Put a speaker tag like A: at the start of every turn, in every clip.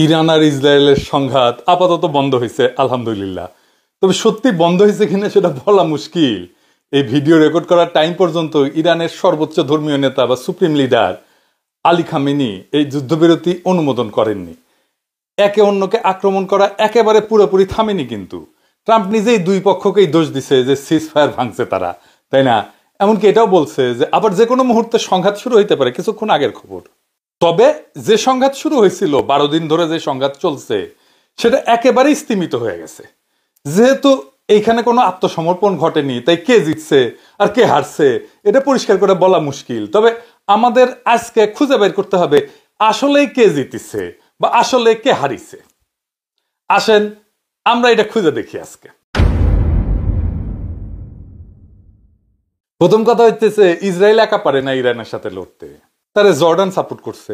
A: Iran আর ইসরায়েলের সংঘাত আপাতত বন্ধ হয়েছে আলহামদুলিল্লাহ। তবে সত্যি বন্ধ হয়েছে কিনা সেটা বলা মুশকিল। এই ভিডিও রেকর্ড করার টাইম পর্যন্ত ইরানের সর্বোচ্চ ধর্মীয় নেতা বা সুপ্রিম লিডার আলী খামেনি এই যুদ্ধবিরতি অনুমোদন করেননি। একে অন্যকে আক্রমণ করা একেবারে পুরোপুরি থামেনি, কিন্তু ট্রাম্প নিজেই দুই পক্ষকেই দোষ দিছে যে সিজ ফায়ার ভাঙছে তারা, তাই না? এমনকি এটাও বলছে যে আবার যে কোনো মুহূর্তে সংঘাত শুরু হইতে পারে, কিছুক্ষণ আগের খবর। তবে যে সংঘাত শুরু হয়েছিল 12 দিন ধরে যে সংঘাত চলছে সেটা একেবারেই স্তীমিত হয়ে গেছে। যেহেতু এইখানে কোনো আত্মসমর্পণ ঘটেনি, তাই কে জিতছে আর কে হারছে এটা পরিষ্কার করে বলা মুশকিল। তবে আমাদের আজকে খুঁজে বের করতে হবে আসলে কে জিতেছে বা আসলে কে হারিছে। আসেন আমরা এটা খুঁজে দেখি আজকে। প্রথম কথা হইতেছে, ইসরায়েল একা পারে না ইরানের সাথে লড়তে। তারা জর্ডান সাপোর্ট করছে,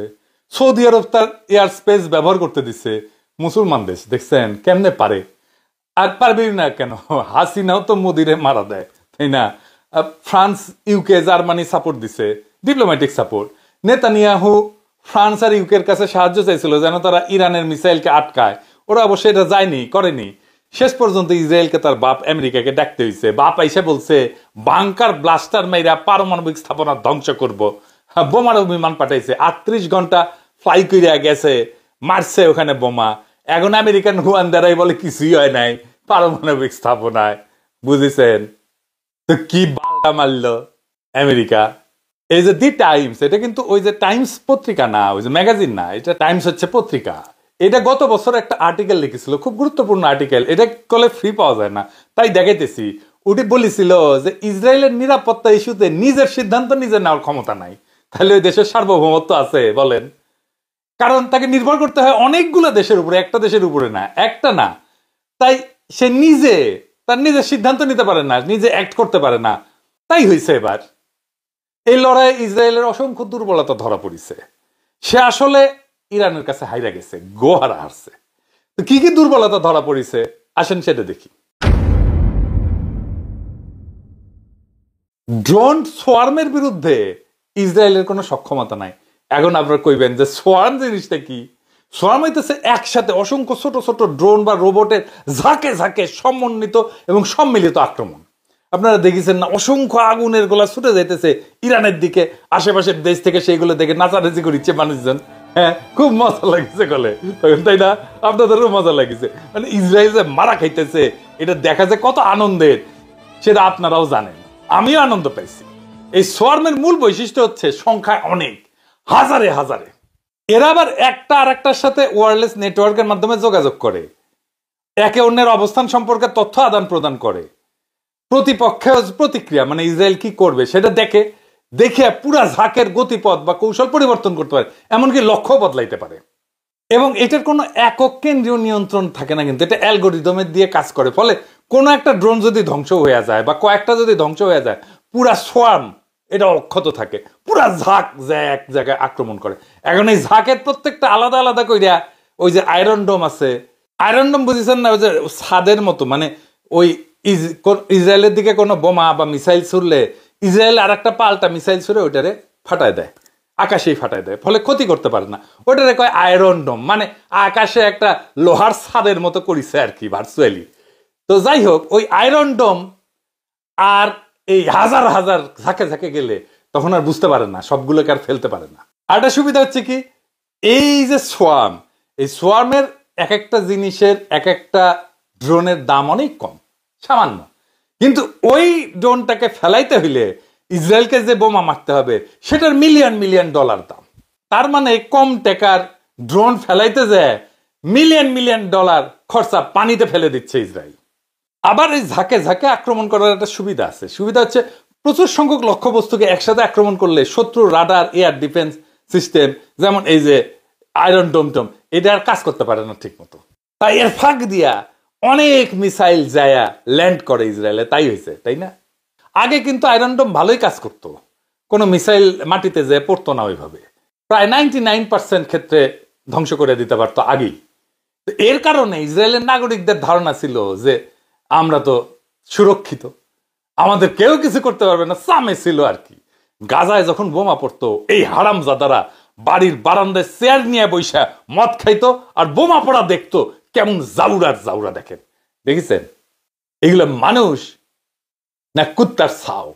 A: সৌদি আরব তার এয়ার স্পেস ব্যবহার করতে দিচ্ছে। মুসলমান দেশ দেখছেন কেমনে পারে, আর পারবি না কেন? হাসিনাও তো মোদিরে মারা দেয়, তাই না? ফ্রান্স, ইউকে, জার্মানি সাপোর্ট দিছে, ডিপ্লোম্যাটিক সাপোর্ট। নেতানিয়াহু ফ্রান্স আর ইউকের কাছে সাহায্য চাইছিল যেন তারা ইরানের মিসাইলকে আটকায়। ওরা অবশ্যই এটা যায়নি, করেনি। শেষ পর্যন্ত ইসরায়েলকে তার বাপ আমেরিকাকে ডাকতে হয়েছে। বাপ আইসা বলছে বাংকার ব্লাস্টার মাইরা পারমাণবিক স্থাপনা ধ্বংস করব। বোমার বিমান পাঠাইছে, 38 ঘন্টা ফ্লাই করিয়া গেছে, মারছে ওখানে বোমা। এখন আমেরিকান হুয়ান দ্বারাই বলে কিছুই হয় নাই পারমাণবিক স্থাপনায়। বুঝেছেন তো কি বালটা মারল আমেরিকা। এই যে দি টাইমস, এটা কিন্তু ওই যে টাইমস পত্রিকা না, ওই যে ম্যাগাজিন না, এটা টাইমস হচ্ছে পত্রিকা। এটা গত বছর একটা আর্টিকেল লিখেছিল, খুব গুরুত্বপূর্ণ আর্টিকেল। এটা কলে ফ্রি পাওয়া যায় না, তাই দেখাইতেছি। উনি বলেছিল যে ইসরায়েলের নিরাপত্তা ইস্যুতে নিজের সিদ্ধান্ত নিজে নেওয়ার ক্ষমতা নাই। তাহলে ওই দেশের সার্বভৌমত্ব আছে বলেন? কারণ তাকে নির্ভর করতে হয় অনেকগুলো দেশের উপরে, একটা দেশের উপরে না, একটা না। তাই সে নিজে তার নিজের সিদ্ধান্ত নিতে পারে না, নিজে অ্যাক্ট করতে পারে না। তাই হয়েছে এবার এই লড়াই ইসরায়েলের অসংখ্য দুর্বলতা ধরা পড়েছে। সে আসলে ইরানের কাছে হাইরা গেছে, গোহারা হারছে। তো কি কি দুর্বলতা ধরা পড়েছে আসেন সেটা দেখি। ড্রোন সোয়ার্মের বিরুদ্ধে ইসরায়েলের কোনো সক্ষমতা নাই। এখন আপনারা কইবেন যে সোয়ার্ম জিনিসটা কি? সোয়ার্ম হইতেছে একসাথে অসংখ্য ছোট ছোট ড্রোন বা রোবটের ঝাঁকে ঝাঁকে সমন্বিত এবং সম্মিলিত আক্রমণ। আপনারা দেখেছেন না, অসংখ্য আগুনের গোলা ছুটে যাইতেছে ইরানের দিকে, আশেপাশের দেশ থেকে সেইগুলো দেখে নাচানাচি করিচ্ছে মানুষজন। হ্যাঁ, খুব মজা লাগছে গলে, তাই না? আপনাদেরও মজা লাগছে। মানে ইসরায়েল যে মারা খাইতেছে এটা দেখা যায় কত আনন্দের, সেটা আপনারাও জানেন, আমিও আনন্দ পাইছি। এই সোয়ার্মের মূল বৈশিষ্ট্য হচ্ছে সংখ্যায় অনেক, হাজারে হাজারে। এরা আবার একটা আর একটার সাথে ওয়্যারলেস নেটওয়ার্কের মাধ্যমে যোগাযোগ করে, একে অন্যের অবস্থান সম্পর্কে তথ্য আদান প্রদান করে। প্রতিপক্ষের প্রতিক্রিয়া মানে ইসরায়েল কি করবে সেটা দেখে পুরা ঝাঁকের গতিপথ বা কৌশল পরিবর্তন করতে পারে, এমনকি লক্ষ্য বদলাইতে পারে। এবং এটার কোনো একক কেন্দ্রীয় নিয়ন্ত্রণ থাকে না, কিন্তু এটা অ্যালগোরিদমের দিয়ে কাজ করে। ফলে কোনো একটা ড্রোন যদি ধ্বংস হয়ে যায় বা কয়েকটা যদি ধ্বংস হয়ে যায়, পুরা সোয়ার্ম এটা অক্ষত থাকে, পুরা ঝাঁক এক জায়গায় আক্রমণ করে। এখন এই ঝাঁকের প্রত্যেকটা আলাদা আলাদা কইরা ওই যে আয়রন ডোম আছে, আয়রন ডোম বুঝেছেন না, ওই যে ছাদের মতো, মানে ওই ইসরায়েলের দিকে কোনো বোমা বা মিসাইল ছুড়লে ইসরায়েল আর একটা পাল্টা মিসাইল ছুড়ে ওইটারে ফাটায় দেয়, আকাশেই ফাটায় দেয়, ফলে ক্ষতি করতে পারে না। ওইটারে কয় আয়রন ডোম, মানে আকাশে একটা লোহার ছাদের মতো করিছে আর কি, ভার্চুয়ালি। তো যাই হোক, ওই আয়রন ডোম আর এই হাজার হাজার ঝাঁকে ঝাঁকে গেলে তখন আর বুঝতে পারে না, সবগুলোকে আর ফেলতে পারে না। আর একটা সুবিধা হচ্ছে কি, এই যে সোয়ার্ম, এই সোয়ার্মের এক একটা জিনিসের এক একটা ড্রোনের দাম অনেক কম, সামান্য। কিন্তু ওই ড্রোনটাকে ফেলাইতে হইলে ইসরায়েলকে যে বোমা মারতে হবে সেটার মিলিয়ন মিলিয়ন ডলার দাম। তার মানে কম টাকার ড্রোন ফেলাইতে যায় মিলিয়ন মিলিয়ন ডলার খরচা পানিতে ফেলে দিচ্ছে ইসরায়েল। আবার এই ঝাঁকে ঝাঁকে আক্রমণ করার একটা সুবিধা আছে। সুবিধা হচ্ছে প্রচুর সংখ্যক লক্ষ্যবস্তুকে একসাথে আক্রমণ করলে শত্রু রাডার, এয়ার ডিফেন্স সিস্টেম, যেমন এই যে আয়রন ডোম টোম, এটা আর কাজ করতে পারে না ঠিক মতো। তাই এর ফাঁক দিয়া অনেক মিসাইল যায় ল্যান্ড করে ইসরায়েলে, তাই হয়েছে, তাই না? আগে কিন্তু আয়রন ডোম ভালোই কাজ করতো, কোনো মিসাইল মাটিতে যে পড়তো না ওইভাবে, প্রায় 99% ক্ষেত্রে ধ্বংস করে দিতে পারতো আগেই। এর কারণে ইসরায়েলের নাগরিকদের ধারণা ছিল যে আমরা তো সুরক্ষিত, আমাদের কেউ কিছু করতে পারবে না, সামে ছিল আর কি। গাজায় যখন বোমা পড়তো এই হারামজাদারা বাড়ির বারান্দায় চেয়ার নিয়ে বৈশা মদ খাইতো আর বোমা পড়া দেখতো কেমন জাউরার জাউরা দেখেন। দেখেছেন এগুলো মানুষ না কুত্তার ছাও?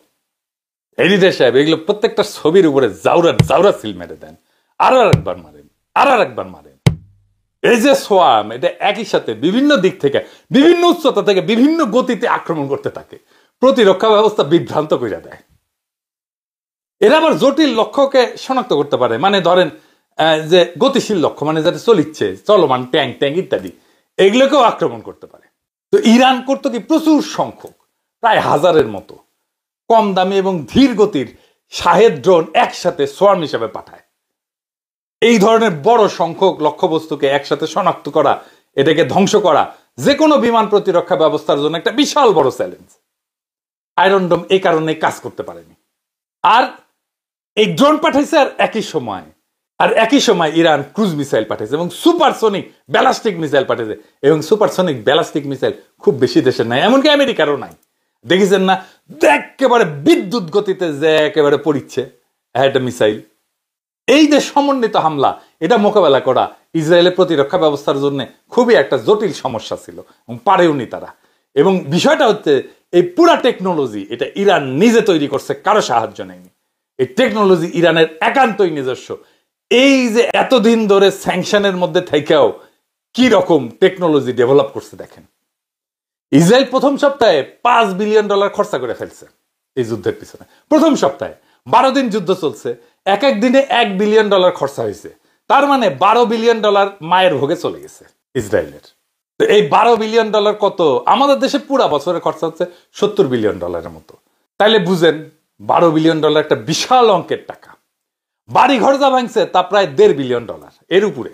A: এডিটর সাহেব এগুলো প্রত্যেকটা ছবির উপরে জাউরার জাউরা সিল মেরে দেন, আর একবার মারেন, আর একবার মারেন। এই যে সোয়াম, এটা একই সাথে বিভিন্ন দিক থেকে, বিভিন্ন উচ্চতা থেকে, বিভিন্ন গতিতে আক্রমণ করতে থাকে, প্রতিরক্ষা ব্যবস্থা বিভ্রান্ত করে দেয়। এরা আবার জটিল লক্ষ্যকে শনাক্ত করতে পারে, মানে ধরেন যে গতিশীল লক্ষ্য, মানে যেটা চলিচ্ছে, চলমান ট্যাঙ্ক ট্যাঙ্ক ইত্যাদি, এগুলোকেও আক্রমণ করতে পারে। তো ইরান করতো কি, প্রচুর সংখ্যক, প্রায় 1000-এর মতো কম দামি এবং ধীর গতির শাহেদ ড্রোন একসাথে সোয়ার্ম হিসেবে পাঠায়। এই ধরনের বড় সংখ্যক লক্ষ্যবস্তুকে একসাথে শনাক্ত করা, এটাকে ধ্বংস করা যে কোনো বিমান প্রতিরক্ষা ব্যবস্থার জন্য একটা বিশাল বড় চ্যালেঞ্জ। আয়রন ডোম এই কারণে কাজ করতে পারেনি। আর এই ড্রোন পাঠাইছে, আর একই সময় ইরান ক্রুজ মিসাইল পাঠাইছে এবং সুপারসনিক ব্যালাস্টিক মিসাইল পাঠাইছে। এবং সুপারসনিক ব্যালাস্টিক মিসাইল খুব বেশি দেশের নাই, এমনকি আমেরিকারও নাই। দেখেছেন না, একেবারে বিদ্যুৎ গতিতে যে একেবারে পড়িচ্ছে একটা মিসাইল। এই যে সমন্বিত হামলা, এটা মোকাবেলা করা ইসরায়েলের প্রতিরক্ষা ব্যবস্থার জন্য খুবই একটা জটিল সমস্যা ছিল এবং পারেওনি তারা। এবং বিষয়টা হচ্ছে, এই পুরা টেকনোলজি এটা ইরান নিজে তৈরি করছে, কারো সাহায্য নেয়নি। এই টেকনোলজি ইরানের একান্তই নিজস্ব। এই যে এতদিন ধরে স্যাংশনের মধ্যে থেকেও কি রকম টেকনোলজি ডেভেলপ করছে দেখেন। ইসরায়েল প্রথম সপ্তাহে $5 বিলিয়ন খরচা করে ফেলছে এই যুদ্ধের পিছনে। প্রথম সপ্তাহে 12 দিন যুদ্ধ চলছে, এক এক দিনে $1 বিলিয়ন খরচা হয়েছে। তার মানে $12 বিলিয়ন মায়ের ভোগে চলে গেছে ইসরায়েলের। তো এই $12 বিলিয়ন কত? আমাদের দেশে পুরা বছরে খরচা হচ্ছে $70 বিলিয়ন মতো। তাইলে বুঝেন, $12 বিলিয়ন একটা বিশাল অঙ্কের টাকা। বাড়ি ঘর যা ভাঙছে তা প্রায় $1.5 বিলিয়ন এর উপরে।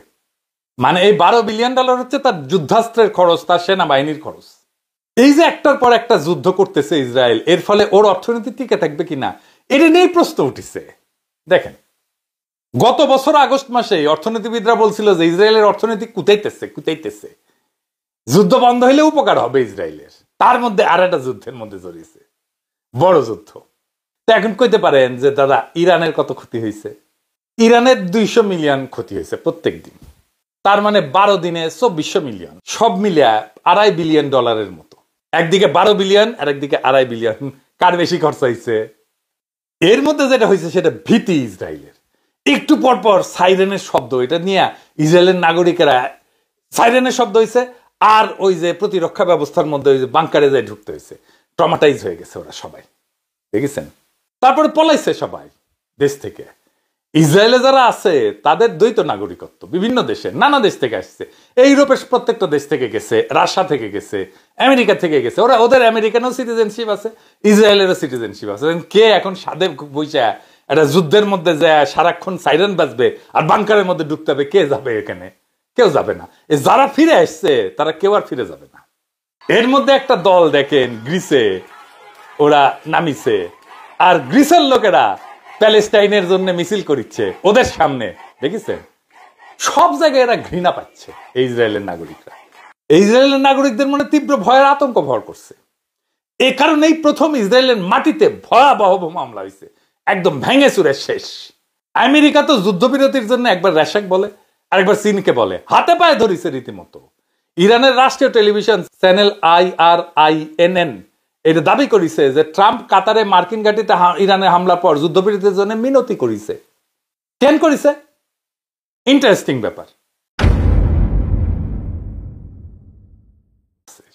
A: মানে এই $12 বিলিয়ন হচ্ছে তার যুদ্ধাস্ত্রের খরচ, তার সেনাবাহিনীর খরচ। এই যে একটার পর একটা যুদ্ধ করতেছে ইসরায়েল, এর ফলে ওর অর্থনীতি টিকে থাকবে কিনা, এটা নিয়েই প্রশ্ন উঠেছে। দেখেন, গত বছর আগস্ট মাসে অর্থনীতিবিদরা বলছিল যে ইসরায়েলের অর্থনীতি কুতাইতেছে, যুদ্ধ বন্ধ হইলে উপকার হবে ইসরায়েলের। তার মধ্যে আর একটা যুদ্ধের মধ্যে জড়িয়েছে, বড় যুদ্ধ। তো এখন কইতে পারেন যে দাদা, ইরানের কত ক্ষতি হয়েছে? ইরানের 200 মিলিয়ন ক্ষতি হয়েছে প্রত্যেক দিন। তার মানে 12 দিনে 2400 মিলিয়ন, সব মিলিয়ে $2.5 বিলিয়ন মতো। একদিকে 12 বিলিয়ন আর একদিকে 2.5 বিলিয়ন। কার বেশি খরচা হয়েছে? এর মধ্যে যেটা হয়েছে সেটা ভীতি ইসরায়েলের। একটু পর পর সাইরেনের শব্দ, এটা নিয়ে ইসরায়েলের নাগরিকেরা, সাইরেনের শব্দ হয়েছে আর ওই যে প্রতিরক্ষা ব্যবস্থার মধ্যে ওই যে বাংকারে যায় ঢুকতে হয়েছে, ট্রমাটাইজ হয়ে গেছে ওরা সবাই। দেখেছেন? তারপরে পলাইছে সবাই দেশ থেকে। ইসরায়েলে যারা আছে তাদের দ্বৈত নাগরিকত্ব, বিভিন্ন দেশে, নানা দেশ থেকে আসছে। ইউরোপের প্রত্যেকটা দেশ থেকে গেছে, রাশিয়া থেকে গেছে, আমেরিকা থেকে গেছে। ওদের আমেরিকানও সিটিজেনশিপ আছে, ইসরায়েলেরও সিটিজেনশিপ আছে। কে এখন সাদে বইসা একটা যুদ্ধের মধ্যে যায় সারাক্ষণ সাইরেন বাজবে আর বাংকারের মধ্যে ঢুকতে হবে? কে যাবে এখানে? কেউ যাবে না। যারা ফিরে আসছে তারা কেউ আর ফিরে যাবে না। এর মধ্যে একটা দল দেখেন গ্রিসে ওরা নামিছে, আর গ্রিসের লোকেরা প্যালেস্টাইনের জন্য মিছিল করিচ্ছে ওদের সামনে। দেখেছেন? সব জায়গায় এরা ঘৃণা পাচ্ছে ইসরায়েলের নাগরিকরা। ইসরায়েলের নাগরিকদের মনে তীব্র ভয়ের আতঙ্ক ভর করছে। এ কারণেই প্রথম ইসরায়েলের মাটিতে ভয়াবহ বোমা হামলা হয়েছে, একদম ভেঙে চুরে শেষ। আমেরিকা তো যুদ্ধবিরতির জন্য একবার রাশাক বলে, আরেকবার চীনকে বলে, হাতে পায়ে ধরিছে রীতিমতো। ইরানের রাষ্ট্রীয় টেলিভিশন চ্যানেল IRINN এটা দাবি করেছে যে ট্রাম্প কাতারে মার্কিন ঘাঁটিতে ইরানের হামলার পর যুদ্ধবিরতির জন্য মিনতি করেছে। কেন করেছে? ইন্টারেস্টিং ব্যাপার।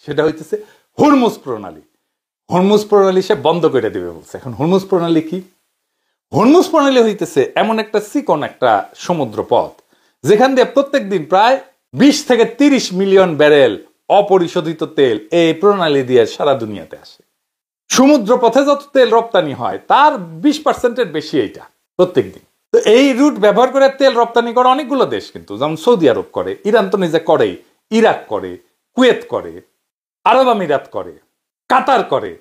A: সেটা হইতেছে হরমুজ প্রণালী। হরমুজ প্রণালী সে বন্ধ করে দেবে বলছে। এখন হরমুজ প্রণালী কি? হরমুজ প্রণালী হইতেছে এমন একটা চিকন একটা সমুদ্র পথ যেখান দিয়ে প্রত্যেক দিন প্রায় 20 থেকে 30 মিলিয়ন ব্যারেল অপরিশোধিত তেল এই প্রণালী দিয়ে সারা দুনিয়াতে আসে। সমুদ্র পথে যত তেল রপ্তানি হয় তার 20%-এর বেশি এইটা প্রত্যেক দিন। তো এই রুট ব্যবহার করে তেল রপ্তানি করে অনেকগুলো দেশ, কিন্তু যেমন সৌদি আরব করে, ইরান তো নিজে করে, ইরাক করে, কুয়েত করে, আরব আমিরাত করে, কাতার করে।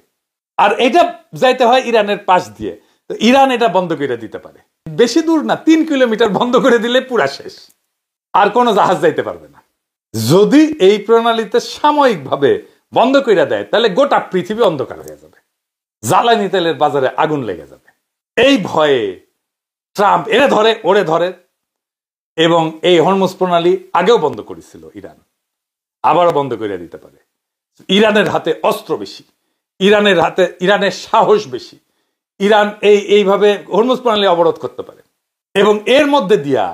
A: আর এটা যাইতে হয় ইরানের পাশ দিয়ে। তো ইরান এটা বন্ধ করে দিতে পারে, বেশি দূর না, 3 কিলোমিটার বন্ধ করে দিলে পুরা শেষ, আর কোনো জাহাজ যাইতে পারবে না। যদি এই প্রণালীতে সাময়িকভাবে বন্ধ করে দেয় তাহলে গোটা পৃথিবী অন্ধকার হয়ে যাবে, জ্বালানি তেলের বাজারে আগুন লেগে যাবে। এই ভয়ে ট্রাম্প এরে ধরে ওরে ধরে এবং এই হরমুজ প্রণালী আগেও বন্ধ করেছিল ইরান, আবারও বন্ধ করে দিতে পারে। ইরানের হাতে অস্ত্র বেশি, ইরানের সাহস বেশি। ইরান এইভাবে হরমুজ প্রণালী অবরোধ করতে পারে এবং এর মধ্যে দিয়া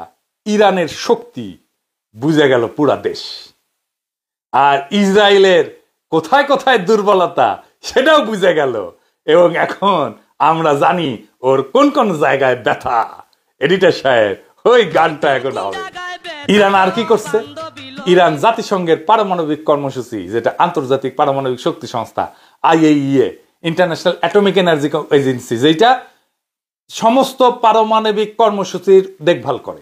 A: ইরানের শক্তি বুঝে গেল পুরা দেশ। আর ইসরায়েলের কোথায় কোথায় দুর্বলতা সেটাও বুঝে গেল এবং এখন আমরা জানি ওর কোন কোন জায়গায় ব্যথা। এডিটর সাহেব, ওই গানটা এখন হবে। ইরান আর কি করছে? ইরান জাতিসংঘের পারমাণবিক কর্মসূচি, যেটা আন্তর্জাতিক পারমাণবিক শক্তি সংস্থা IAEA, international atomic energy agency, যেটা সমস্ত পারমাণবিক কর্মসূচির দেখভাল করে,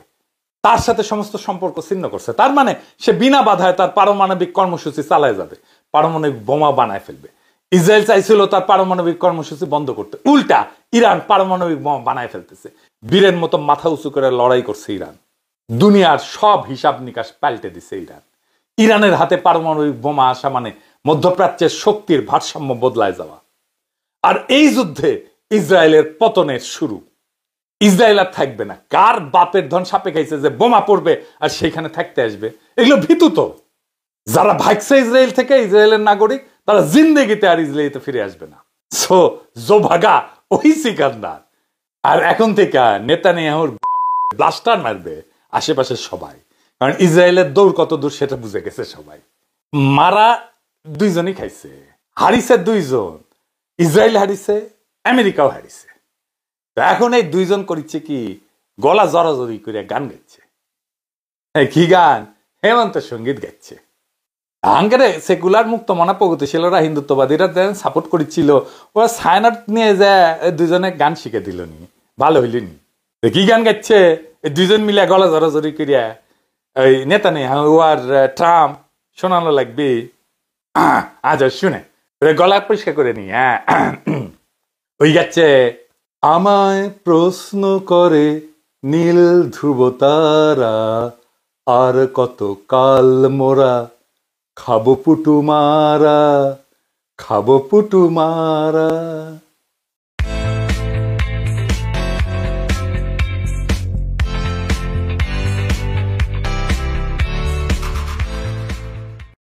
A: তার সাথে সমস্ত সম্পর্ক ছিন্ন করছে। তার মানে সে বিনা বাধায় তার পারমাণবিক কর্মসূচি চালায় যাবে, পারমাণবিক বোমা বানায় ফেলবে। ইসরায়েল চাইছিল তার পারমাণবিক কর্মসূচি বন্ধ করতে, উল্টা ইরান পারমাণবিক বোমা বানায় ফেলতেছে। বীরের মতো মাথা উঁচু করে লড়াই করছে ইরান। দুনিয়ার সব হিসাব নিকাশ পাল্টে দিছে ইরান। ইরানের হাতে পারমাণবিক বোমা আসা মানে মধ্যপ্রাচ্যের শক্তির ভারসাম্য বদলায় যাওয়া। আর এই যুদ্ধে ইসরায়েলের পতনের শুরু। ইসরায়েল আর থাকবে না। কার বাপের ধন সাপে খাইছে যে বোমা পড়বে আর সেখানে থাকতে আসবে? এগুলো ভীতু তো। যারা ভাগছে ইসরায়েল থেকে, ইসরায়েলের নাগরিক, তারা জিন্দেগিতে আর ইসরায়েলিতে ফিরে আসবে না। সো জো ভাগা ওই সিকান্দার। আর এখন থেকে নেতানিয়াহুর ব্লাস্টার মারবে আশেপাশের সবাই, কারণ ইসরায়েলের দৌড় কত দূর সেটা বুঝে গেছে সবাই। মারা দুইজনই খাইছে, হারিছে দুইজন, ইসরায়েল হারিছে, আমেরিকাও হারিছে। এখন এই দুইজন করিচ্ছে কি, গলা জড়াজড়ি করে গান গাইছে। কি গান? হেমন্ত সঙ্গীত গাইছে। আঙ্গারে সেকুলার মুক্ত মনা প্রগতিশীলরা, হিন্দুত্ববাদীরা সাপোর্ট করেছিল, ওরা সায়নাট নিয়ে যায় দুইজনে গান শিখে দিল নি, ভালো হইলেনি। কি গান গাইছে? দুইজন মিলে গলা জড়াজড়ি করিয়া ওই নেতানিয়াহু আর ট্রাম্প শোনানো লাগবে। আজ শুনে গলা পরিষ্কার করে নি। হ্যাঁ, ওই গাচ্ছে, আমায় প্রশ্ন করে নীল ধ্রুব তারা, আর কত কাল মোরা খাবো পুটু মারা, খাবো পুটু মারা।